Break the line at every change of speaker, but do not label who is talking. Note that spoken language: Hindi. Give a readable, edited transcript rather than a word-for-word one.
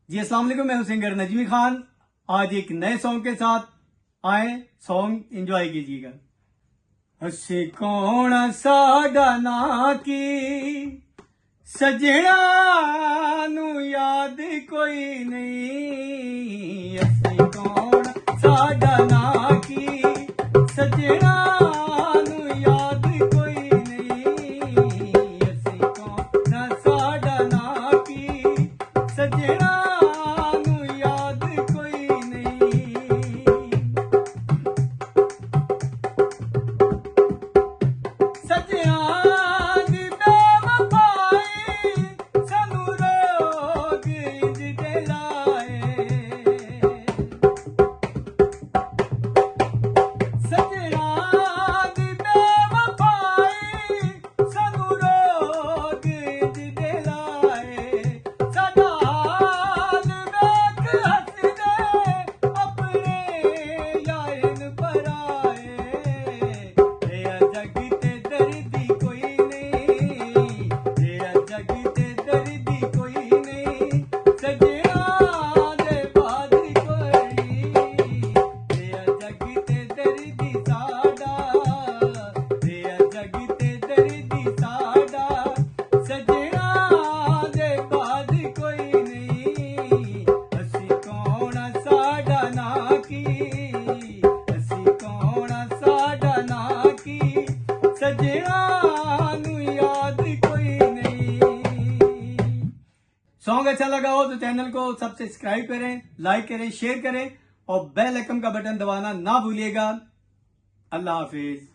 जी अस्सलाम वालेकुम, मैं हूं सिंगर नजमी खान। आज एक नए सॉन्ग के साथ आए, सॉन्ग एंजॉय कीजिएगा। हसी कौन साडा ना की सजना नू याद कोई नहीं। हसी कौन साडा ना की सजना नू याद कोई नहीं। हसी कौन साडा ना की सजना नू याद कोई नहीं। सजना दी बेवफाई सानू रोग इंज दे लाए। सजना दी बेवफाई सानू रोग इंज दे लाए। साडा हाल वेख हसदे अपने यारन पराए। तेरा जग ते दर्दी कोई नहीं, तेरा जग ते दर्दी कोई नहीं। सजना दे बाद कोई, तेरा जग ते दर्दी साडा, तेरा जग ते दर्दी साडा। सजना दे बाद कोई नहीं। असी कौन साडा ना की, असी कौन साडा ना की सजना नू याद कोई नहीं। सॉन्ग अच्छा लगा हो तो चैनल को सब्सक्राइब करें, लाइक करें, शेयर करें और बेल आइकन का बटन दबाना ना भूलिएगा। अल्लाह हाफिज।